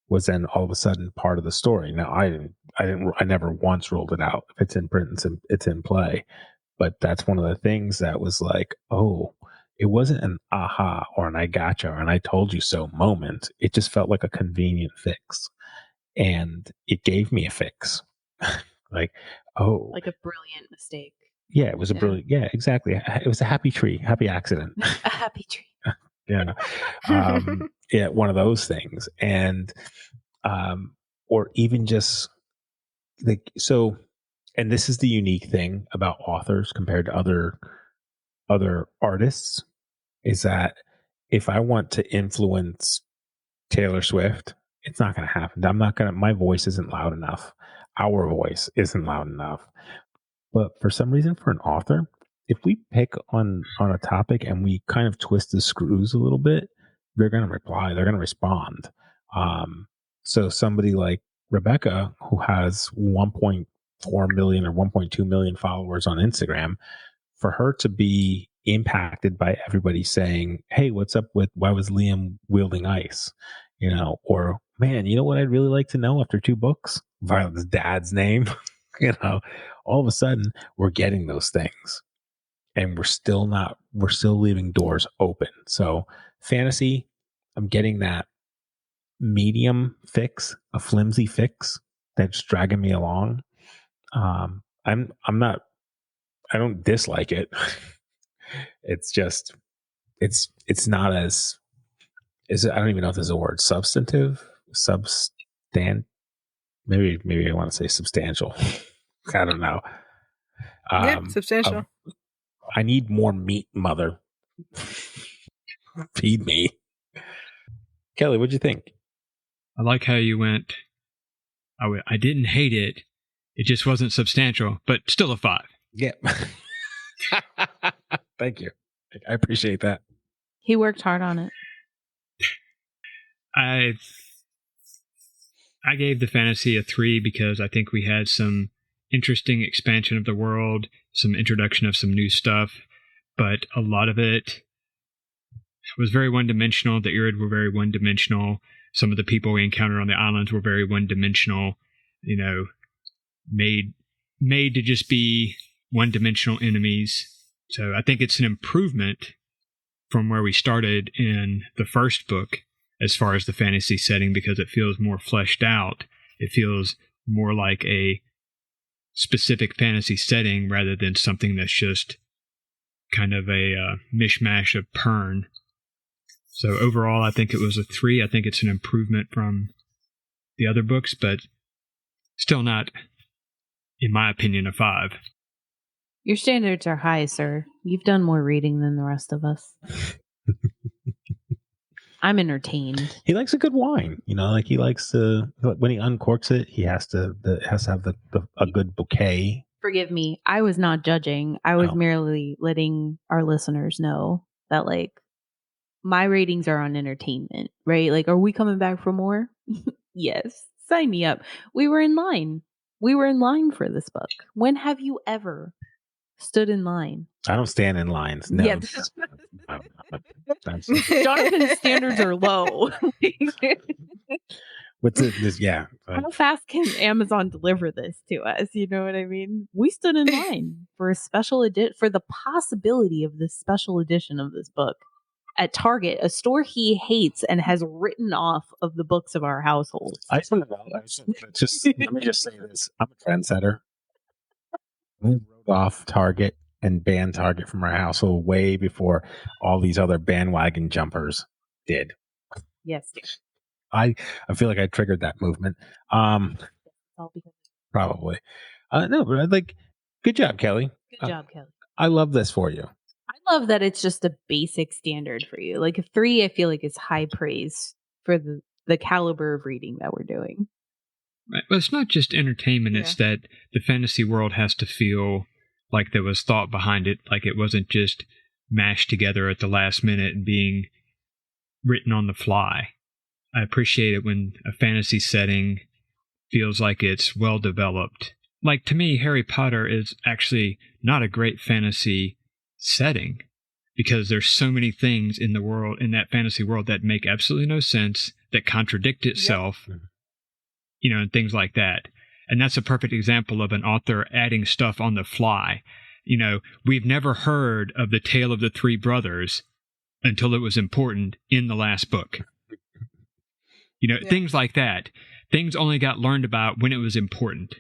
was then all of a sudden part of the story. Now I never once ruled it out. If it's in print, it's in play. But that's one of the things that was like, oh, it wasn't an aha or an I gotcha or an I told you so moment. It just felt like a convenient fix. And it gave me a fix. Like a brilliant mistake. Yeah, it was a brilliant. Yeah, exactly. It was a happy accident. A happy tree. Yeah. Yeah, one of those things. And or even just like so, and this is the unique thing about authors compared to other artists, is that if I want to influence Taylor Swift, it's not going to happen. My voice isn't loud enough. Our voice isn't loud enough. But for some reason, for an author, if we pick on a topic and we kind of twist the screws a little bit, they're going to reply. They're going to respond. So somebody like Rebecca, who has 1.4 million or 1.2 million followers on Instagram, for her to be impacted by everybody saying, "Hey, what's up with why was Liam wielding ice?" Or man, you know what I'd really like to know after 2 books? Violet's dad's name. All of a sudden we're getting those things, and we're still leaving doors open. So fantasy, I'm getting that medium fix, a flimsy fix that's dragging me along. I don't dislike it. It's just, it's not as, I don't even know if there's a word, substantive, maybe I want to say substantial. I don't know. Substantial. I need more meat, mother. Feed me. Kelly, what'd you think? I like how you went, I didn't hate it. It just wasn't substantial, but still a 5. Yeah. Thank you. I appreciate that. He worked hard on it. I gave the fantasy a 3 because I think we had some interesting expansion of the world, some introduction of some new stuff, but a lot of it was very one-dimensional. The Irids were very one-dimensional. Some of the people we encountered on the islands were very one-dimensional, made to just be one-dimensional enemies. So I think it's an improvement from where we started in the first book as far as the fantasy setting, because it feels more fleshed out. It feels more like a specific fantasy setting rather than something that's just kind of a mishmash of Pern. So overall, I think it was a 3. I think it's an improvement from the other books, but still not, in my opinion, a 5. Your standards are high, sir. You've done more reading than the rest of us. I'm entertained. He likes a good wine, he likes to, when he uncorks it, he has to have a good bouquet. Forgive me. I was not judging. I was merely letting our listeners know that, my ratings are on entertainment, right? Are we coming back for more? Yes. Sign me up. We were in line. We were in line for this book. When have you ever stood in line? I don't stand in lines. No. Yeah. Jonathan's standards are low. What's this? Yeah. How fast can Amazon deliver this to us? You know what I mean? We stood in line for a special edition, for the possibility of this special edition of this book at Target, a store he hates and has written off of the books of our household. Let me just say this. I'm a trendsetter. We wrote off Target and banned Target from our household way before all these other bandwagon jumpers did. Yes. I feel like I triggered that movement. Probably. No, but good job, Kelly. Good job, Kelly. I love this for you. I love that it's just a basic standard for you. A 3, I feel like is high praise for the caliber of reading that we're doing. Right. Well, it's not just entertainment. Yeah. It's that the fantasy world has to feel like there was thought behind it, like it wasn't just mashed together at the last minute and being written on the fly. I appreciate it when a fantasy setting feels like it's well developed. To me, Harry Potter is actually not a great fantasy setting because there's so many things in the world, in that fantasy world, that make absolutely no sense, that contradict itself, and things like that. And that's a perfect example of an author adding stuff on the fly. We've never heard of the tale of the 3 brothers until it was important in the last book. Things like that. Things only got learned about when it was important.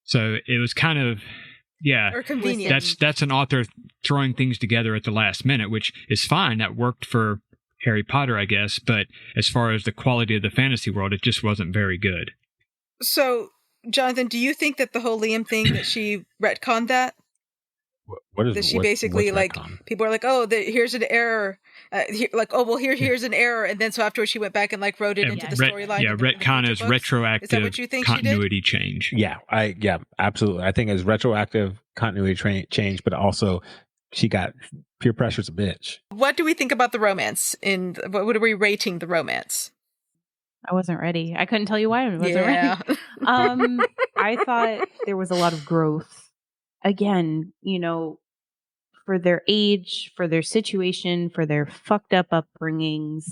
So it was kind of, or convenient. That's an author throwing things together at the last minute, which is fine. That worked for Harry Potter, I guess. But as far as the quality of the fantasy world, it just wasn't very good. So, Jonathan, do you think that the whole Liam thing, that she retconned that? What is that she basically people are like, oh, here's an error, here's an error, and then so afterwards she went back and wrote it into the storyline. Yeah, retcon is retroactive. Is that what you think continuity change? Yeah, absolutely. I think it's retroactive continuity change, but also peer pressure's a bitch. What do we think about the romance? What are we rating the romance? I wasn't ready. I couldn't tell you why I wasn't Yeah. ready. I thought there was a lot of growth. Again, for their age, for their situation, for their fucked up upbringings,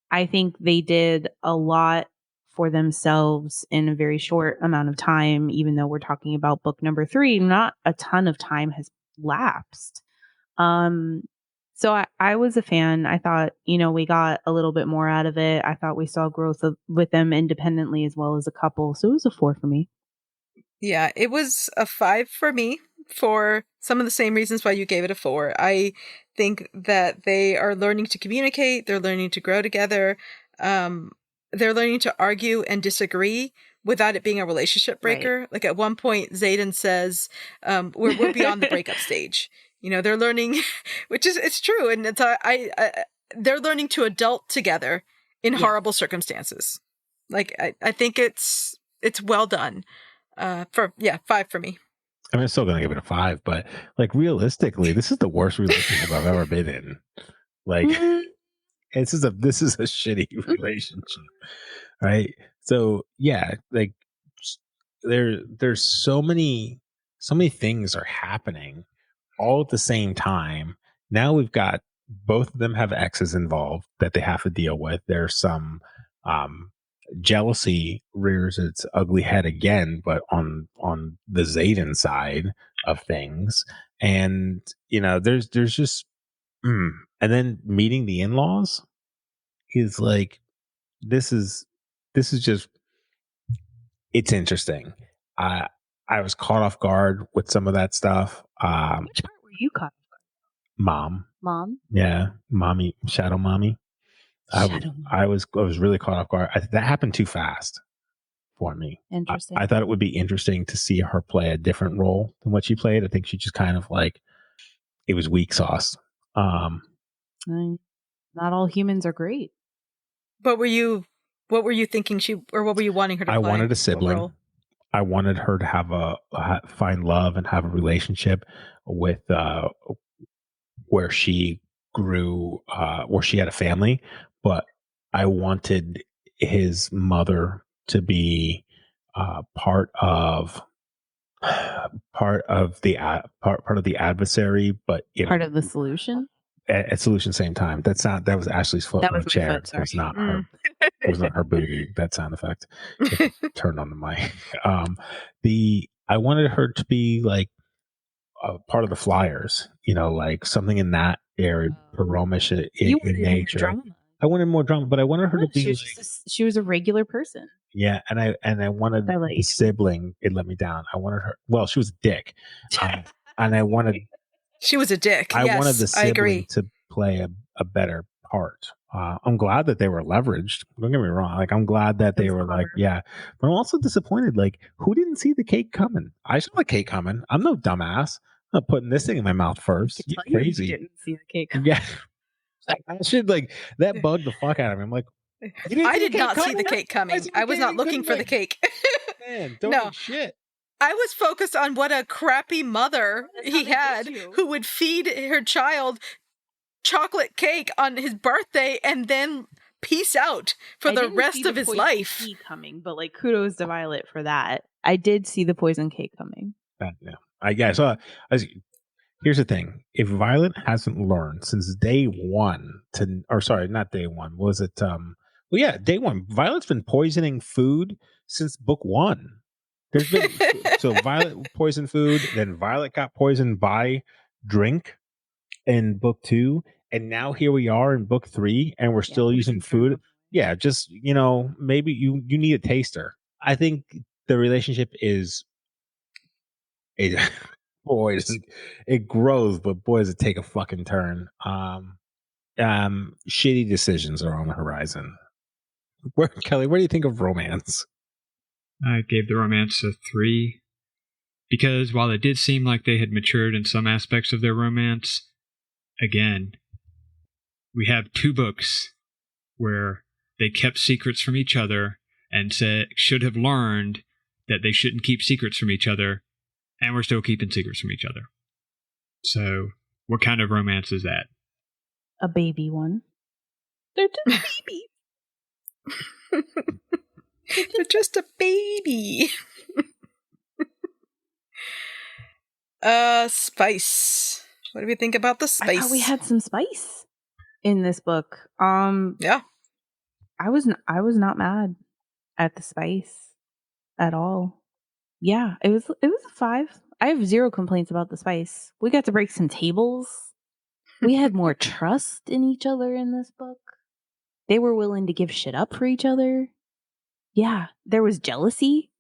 I think they did a lot for themselves in a very short amount of time. Even though we're talking about book number 3, not a ton of time has lapsed. So I was a fan. I thought, we got a little bit more out of it. I thought we saw growth with them independently as well as a couple. So it was a 4 for me. Yeah, it was a 5 for me for some of the same reasons why you gave it a 4. I think that they are learning to communicate. They're learning to grow together. They're learning to argue and disagree without it being a relationship breaker. Right. Like at one point, Xaden says, we're beyond the breakup stage. They're learning, it's true. And it's, they're learning to adult together in horrible circumstances. Like, I think it's well done. 5 for me. I mean, I'm still going to give it a 5, but like realistically, this is the worst relationship I've ever been in. Like, this is a shitty relationship, right? So yeah, like there's so many things are happening all at the same time. Now we've got both of them have exes involved that they have to deal with. There's some jealousy rears its ugly head again, but on the Xaden side of things. And there's just and then meeting the in-laws is like this is just, it's interesting. I was caught off guard with some of that stuff. Which part were you caught off guard? Mom? Yeah, mommy, shadow mommy. I was really caught off guard. That happened too fast for me. Interesting. I thought it would be interesting to see her play a different role than what she played. I think she just kind of like, it was weak sauce. Not all humans are great. What were you thinking what were you wanting her to play? I wanted a sibling. I wanted her to find love and have a relationship with where she grew, where she had a family, but I wanted his mother to be part of the adversary, but part of the solution. At solution same time. That was Ashley's foot on a chair. It was not her. It was not her booty. That sound effect. Turned on the mic. I wanted her to be like part of the Flyers. Like something in that area, Romish in nature. Drama. I wanted more drama, but I wanted her to be. She was a regular person. Yeah, and I wanted the sibling. It let me down. I wanted her. Well, she was a dick, and I wanted. She was a dick. I wanted the sibling to play a better part. I'm glad that they were leveraged. Don't get me wrong. Like, I'm glad that they were like, yeah. But I'm also disappointed. Like, who didn't see the cake coming? I saw the cake coming. I'm no dumbass. I'm not putting this thing in my mouth first. You crazy. You didn't see the cake coming. Yeah. I should, like, that bugged the fuck out of me. I'm like, I did not see the cake coming. I was not looking for the cake. Man, don't shit. I was focused on what a crappy mother he had who would feed her child chocolate cake on his birthday and then peace out for the rest of his life. Coming, but like kudos to Violet for that. I did see the poison cake coming. Here's the thing: if Violet hasn't learned since day one not day one, was it? Day one. Violet's been poisoning food since book 1. There's been so Violet poisoned food, then Violet got poisoned by drink in book 2, and now here we are in book 3, and we're still using food. Yeah, just maybe you need a taster. I think the relationship is it grows, but boy, does it take a fucking turn. Shitty decisions are on the horizon. Kelly, what do you think of romance? I gave the romance a 3 because while it did seem like they had matured in some aspects of their romance, again, we have 2 books where they kept secrets from each other and should have learned that they shouldn't keep secrets from each other, and we're still keeping secrets from each other. So What kind of romance is that? A baby one. They're just babies. They're just a baby. Spice. What do we think about the spice? I thought we had some spice in this book. Yeah. I was not mad at the spice at all. Yeah, it was a 5. I have 0 complaints about the spice. We got to break some tables. We had more trust in each other in this book. They were willing to give shit up for each other. Yeah, there was jealousy,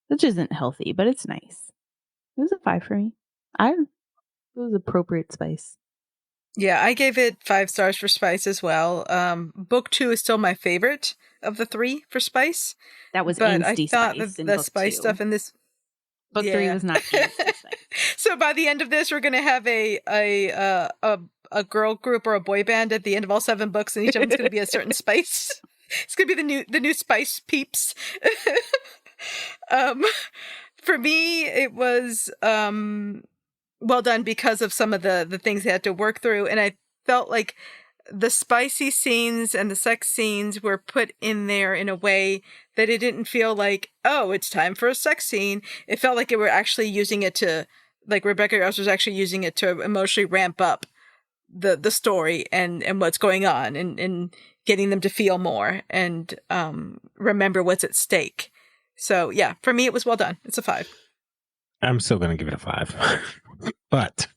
which isn't healthy, but it's nice. It was a 5 for me. It was appropriate spice. Yeah, I gave it 5 stars for spice as well. Book 2 is still my favorite of the 3 for spice. That was but Ainsty I thought spice that in the book spice 2. stuff in this Book 3 was not Ainsty spice. So by the end of this, we're going to have a girl group or a boy band at the end of all 7 books, and each of them's going to be a certain spice. It's going to be the new spice peeps. For me, it was well done because of some of the things they had to work through, and I felt like the spicy scenes and the sex scenes were put in there in a way that it didn't feel like, oh, it's time for a sex scene. It felt like they were actually using it to, like Rebecca Yarros was actually using it to emotionally ramp up the story and what's going on and getting them to feel more and remember what's at stake. So yeah, for me, it was well done. It's a 5. I'm still going to give it a 5. But,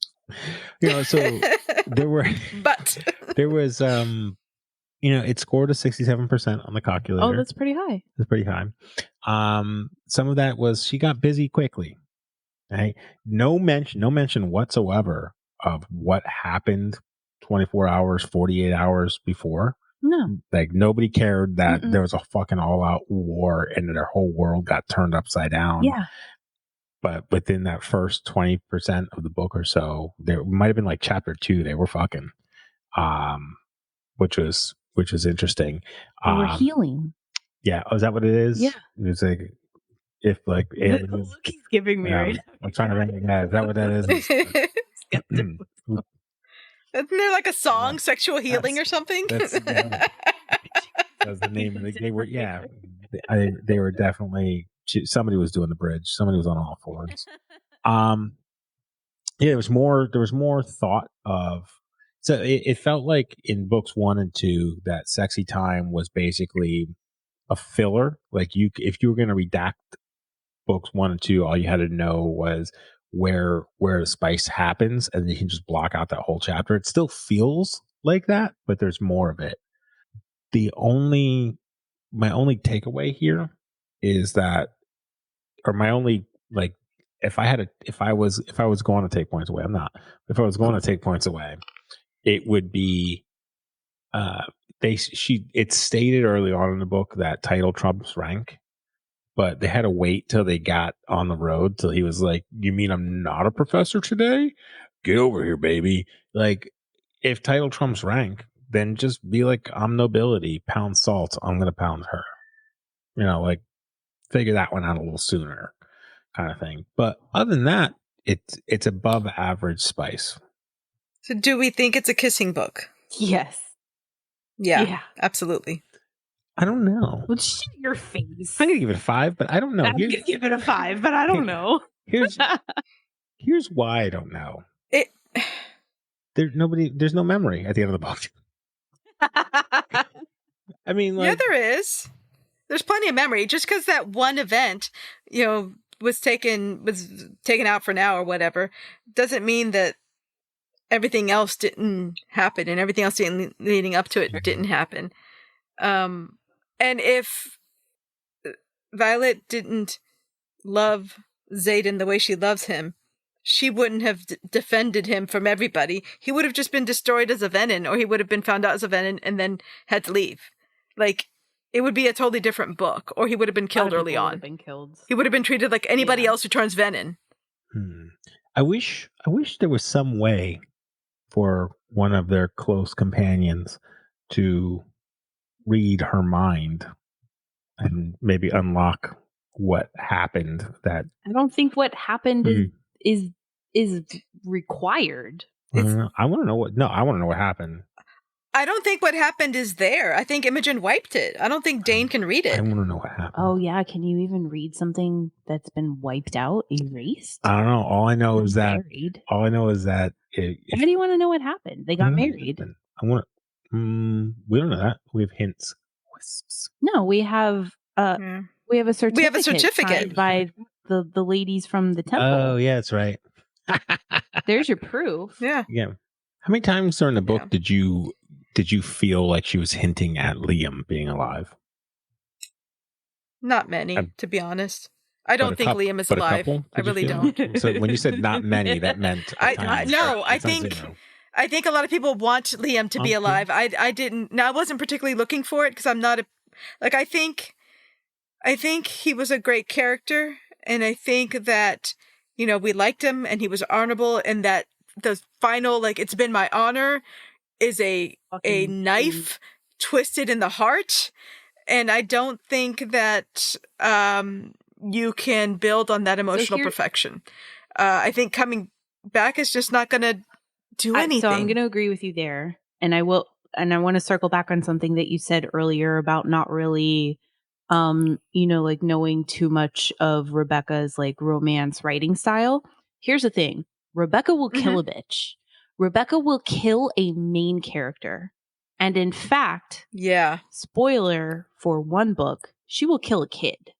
so there was, it scored a 67% on the calculator. Oh, that's pretty high. That's pretty high. Some of that was she got busy quickly. Right? No mention whatsoever of what happened 24 hours, 48 hours before. No. Like nobody cared that there was a fucking all-out war and their whole world got turned upside down. Yeah. But within that first 20% of the book or so, there might have been like chapter 2, they were fucking, which was interesting. They were healing. Yeah. Oh, is that what it is? Yeah. It's like, if like aliens, the look he's giving me right now. I'm trying to think. Yeah, is that what that is? Isn't there like a song, Sexual Healing or something? That's the name of it. They were, yeah. They were definitely, somebody was doing the bridge. Somebody was on all fours. Yeah, there was more thought of, so it felt like in books 1 and 2 that sexy time was basically a filler. Like if you were going to redact books 1 and 2, all you had to know was where the spice happens, and you can just block out that whole chapter. It still feels like that, but there's more of it. My only takeaway here is that, or my only, like, if I was going to take points away, I'm not. If I was going to take points away, it would be it's stated early on in the book that title trumps rank, but they had to wait till they got on the road till he was like, "You mean I'm not a professor today? Get over here, baby." Like, if title trumps rank, then just be like, "I'm nobility, pound salt, I'm gonna pound her." Like, figure that one out a little sooner, kind of thing. But other than that, it's above average spice. So do we think it's a kissing book? Yes. Yeah. Absolutely. I don't know. Well, shit your face. I'm gonna give it a 5, but I don't know. I'm gonna give it a 5, but I don't know. Here's why I don't know. There's no memory at the end of the book. I mean, like, yeah, there is. There's plenty of memory. Just because that one event, was taken out for now or whatever, doesn't mean that everything else didn't happen and everything else leading up to it didn't happen. And if Violet didn't love Xaden the way she loves him, she wouldn't have defended him from everybody. He would have just been destroyed as a Venin, or he would have been found out as a Venin and then had to leave. Like, it would be a totally different book, or he would have been killed early on. He would have been treated like anybody else who turns Venin. I wish there was some way for one of their close companions to read her mind and maybe unlock what happened. That I don't think what happened is required I want to know what happened. I don't think what happened is there. I think Imogen wiped it. I don't think Dane can read I it. want to know what happened. Oh yeah, can you even read something that's been wiped out, erased? I don't know. All I know is that. Married. All I know is that. Why do you want to know what happened? They got married. I want. We don't know that. We have hints. Wisps. No, we have a certificate. We have a certificate signed by the ladies from the temple. Oh yeah, that's right. There's your proof. Yeah. Yeah. How many times during the book did you feel like she was hinting at Liam being alive? Not many, to be honest. I don't think Liam is alive. I really don't. So when you said not many, that meant I think a lot of people want Liam to be alive. I didn't. Now I wasn't particularly looking for it because I'm not I think he was a great character, and I think that we liked him and he was honorable, and that the final it's been my honor is a knife twisted in the heart, and I don't think that you can build on that emotional perfection. I think coming back is just not going to do anything. So I'm going to agree with you there, and I want to circle back on something that you said earlier about not really knowing too much of Rebecca's romance writing style. Here's the thing. Rebecca will kill a bitch. Rebecca will kill a main character. And in fact, spoiler for one book, she will kill a kid.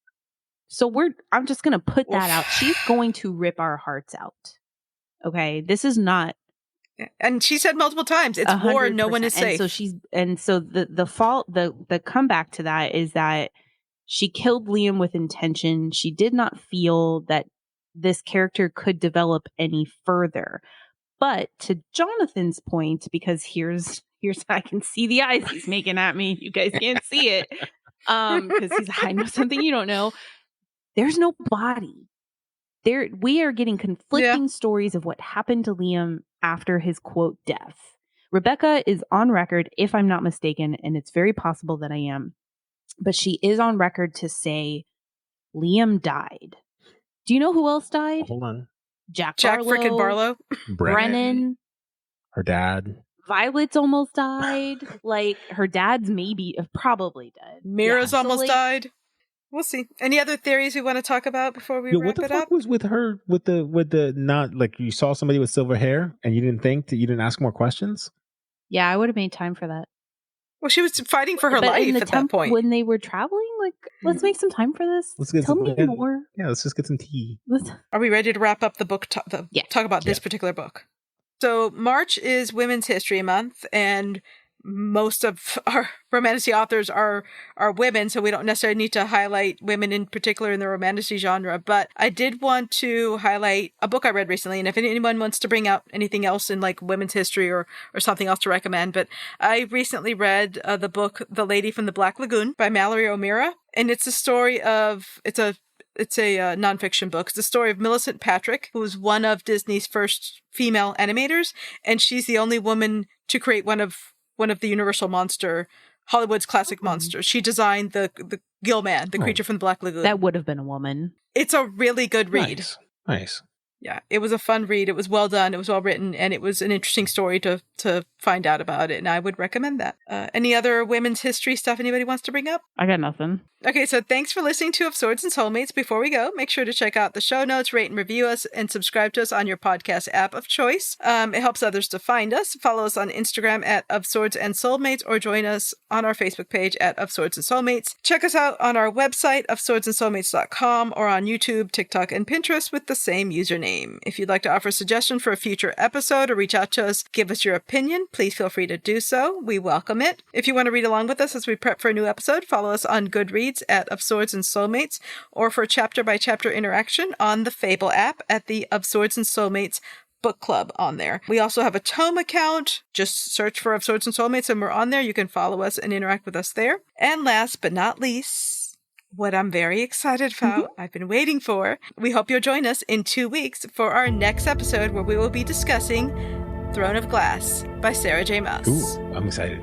So I'm just going to put that out. She's going to rip our hearts out. Okay. This is not. And she said multiple times, it's 100%. War and no one is safe. So the comeback to that is that she killed Liam with intention. She did not feel that this character could develop any further. But to Jonathan's point, because here's I can see the eyes he's making at me. You guys can't see it. Because I know something you don't know. There's no body. We are getting conflicting stories of what happened to Liam after his quote death. Rebecca is on record, if I'm not mistaken, and it's very possible that I am, but she is on record to say Liam died. Do you know who else died? Hold on. Jack frickin' Barlow. Brennan. Her dad. Violet's almost died. Her dad's probably dead. Mira's almost died. We'll see. Any other theories we want to talk about before we wrap it up? What the fuck was with her with the not you saw somebody with silver hair and you didn't ask more questions? Yeah, I would have made time for that. Well, she was fighting for her life at that point. When they were traveling, let's make some time for this. Tell me more. Yeah, let's just get some tea. Are we ready to wrap up the book? Talk about this particular book. So March is Women's History Month, and most of our romantasy authors are women, so we don't necessarily need to highlight women in particular in the romantasy genre. But I did want to highlight a book I read recently, and if anyone wants to bring out anything else in women's history or something else to recommend, but I recently read the book The Lady from the Black Lagoon by Mallory O'Meara, and it's a story of it's a nonfiction book. It's the story of Millicent Patrick, who was one of Disney's first female animators, and she's the only woman to create one of the Universal monster, Hollywood's classic monsters. She designed the Gill Man, the creature from the Black Lagoon. That would have been a woman. It's a really good read. Nice. Yeah, it was a fun read. It was well done. It was well written, and it was an interesting story to find out about it, and I would recommend that. Any other women's history stuff anybody wants to bring up? I got nothing. Okay, so thanks for listening to Of Swords and Soulmates. Before we go, make sure to check out the show notes, rate and review us, and subscribe to us on your podcast app of choice. It helps others to find us. Follow us on Instagram at Of Swords and Soulmates, or join us on our Facebook page at Of Swords and Soulmates. Check us out on our website, ofswordsandsoulmates.com, or on YouTube, TikTok, and Pinterest with the same username. If you'd like to offer a suggestion for a future episode or reach out to us, give us your opinion, please feel free to do so. We welcome it. If you want to read along with us as we prep for a new episode, follow us on Goodreads at Of Swords and Soulmates, or for chapter-by-chapter interaction on the Fable app at the Of Swords and Soulmates book club on there. We also have a Tome account. Just search for Of Swords and Soulmates and we're on there. You can follow us and interact with us there. And last but not least, what I'm very excited about, I've been waiting for. We hope you'll join us in 2 weeks for our next episode, where we will be discussing Throne of Glass by Sarah J. Maas. Ooh, I'm excited.